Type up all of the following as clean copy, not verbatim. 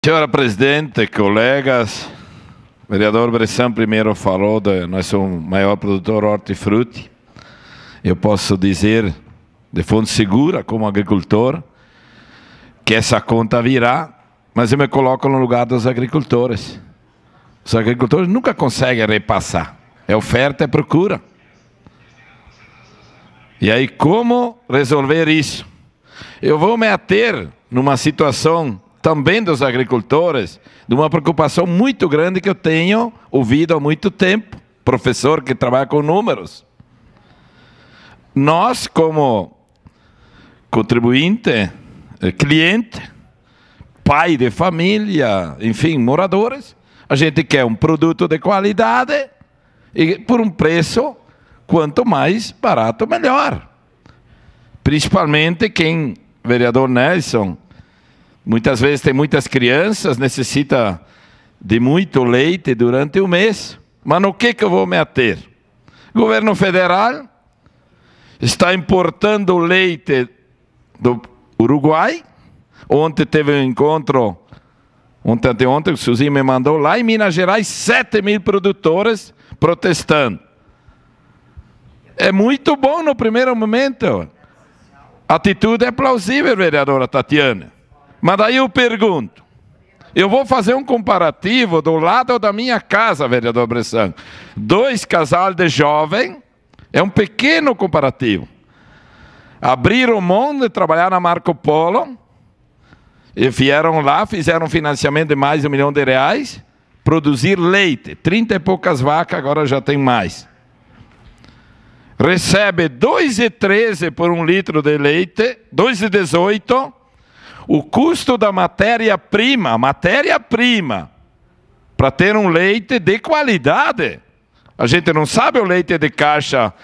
Senhora Presidente, colegas, o vereador Bressan primeiro falou de nós somos o maior produtor hortifruti. Eu posso dizer, de fonte segura, como agricultor, que essa conta virá, mas eu me coloco no lugar dos agricultores. Os agricultores nunca conseguem repassar. É oferta e procura. E aí, como resolver isso? Eu vou me ater numa situação também dos agricultores, de uma preocupação muito grande que eu tenho ouvido há muito tempo, professor que trabalha com números. Nós, como contribuinte, cliente, pai de família, enfim, moradores, a gente quer um produto de qualidade e por um preço, quanto mais barato, melhor. Principalmente quem, vereador Nelson, muitas vezes tem muitas crianças, necessita de muito leite durante o mês. Mas no que eu vou me ater? O governo federal está importando leite do Uruguai. Ontem teve um encontro, ontem o Suzy me mandou lá em Minas Gerais, 7.000 produtores protestando. É muito bom no primeiro momento. A atitude é plausível, vereadora Tatiana. Mas daí eu pergunto, eu vou fazer um comparativo do lado da minha casa, vereador Bressan. 2 casais de jovem, é um pequeno comparativo. Abriram mão de trabalhar na Marco Polo, e vieram lá, fizeram um financiamento de mais de R$1 milhão, produzir leite. 30 e poucas vacas, agora já tem mais. Recebe R$ 2,13 por 1 litro de leite, R$ 2,18. O custo da matéria-prima, para ter um leite de qualidade. A gente não sabe o leite de caixa,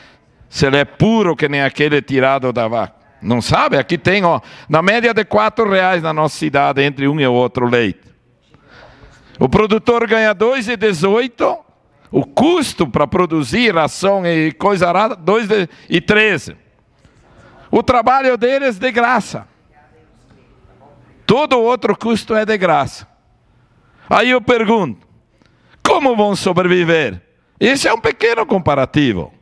se ele é puro que nem aquele tirado da vaca. Não sabe? Aqui tem, ó, na média de R$4 na nossa cidade, entre um e o outro leite. O produtor ganha R$ 2,18, o custo para produzir ração e coisa rara, R$ 2,13. O trabalho deles de graça. Todo outro custo é de graça. Aí eu pergunto, como vão sobreviver? Esse é um pequeno comparativo.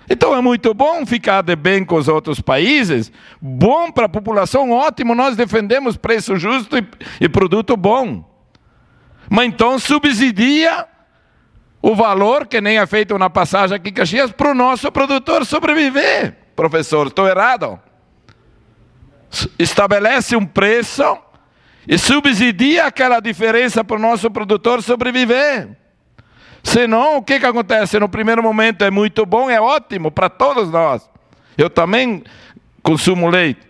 Então é muito bom ficar de bem com os outros países, bom para a população, ótimo, nós defendemos preço justo e produto bom. Mas então subsidia o valor, que nem é feito na passagem aqui em Caxias, para o nosso produtor sobreviver. Professor, estou errado? Estabelece um preço e subsidia aquela diferença para o nosso produtor sobreviver. Senão, o que acontece? No primeiro momento é muito bom, é ótimo para todos nós. Eu também consumo leite.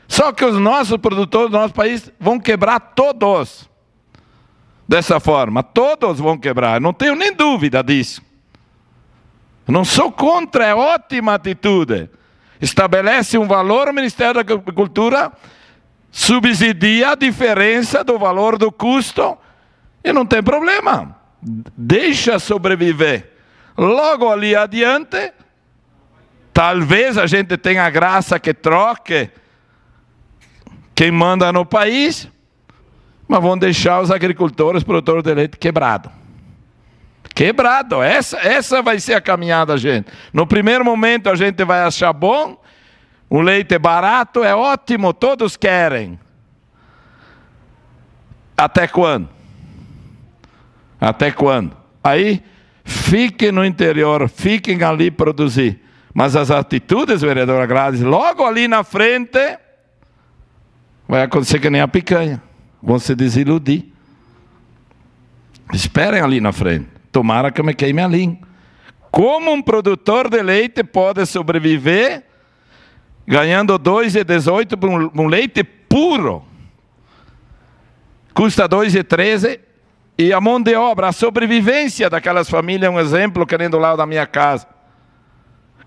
Só que os nossos produtores do nosso país vão quebrar todos. Dessa forma, todos vão quebrar. Não tenho nem dúvida disso. Não sou contra, é ótima atitude. Estabelece um valor, o Ministério da Agricultura subsidia a diferença do valor do custo e não tem problema. Deixa sobreviver. Logo ali adiante, talvez a gente tenha a graça que troque quem manda no país, mas vão deixar os agricultores, produtores de leite quebrados. Quebrado, essa vai ser a caminhada, gente. No primeiro momento a gente vai achar bom, o leite barato é ótimo, todos querem. Até quando? Até quando? Aí, fiquem no interior, fiquem ali produzir. Mas as atitudes, vereadora Gladys, logo ali na frente, vai acontecer que nem a picanha. Vão se desiludir. Esperem ali na frente. Tomara que me queime a língua. Como um produtor de leite pode sobreviver ganhando R$ 2,18 por um leite puro? Custa R$ 2,13 e a mão de obra, a sobrevivência daquelas famílias é um exemplo que nem do lado da minha casa.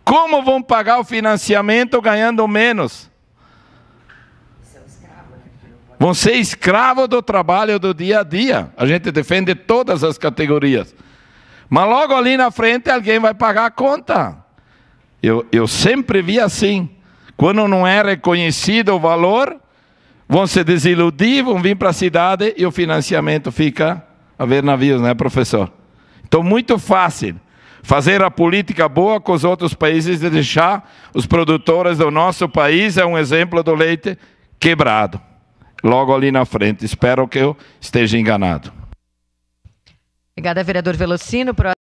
Como vão pagar o financiamento ganhando menos? Vão ser escravos do trabalho do dia a dia. A gente defende todas as categorias. Mas logo ali na frente alguém vai pagar a conta. Eu sempre vi assim. Quando não é reconhecido o valor, vão se desiludir, vão vir para a cidade e o financiamento fica a ver navios, né, professor? Então, muito fácil fazer a política boa com os outros países de deixar os produtores do nosso país, é um exemplo do leite quebrado. Logo ali na frente. Espero que eu esteja enganado. Obrigada, vereador Velocino.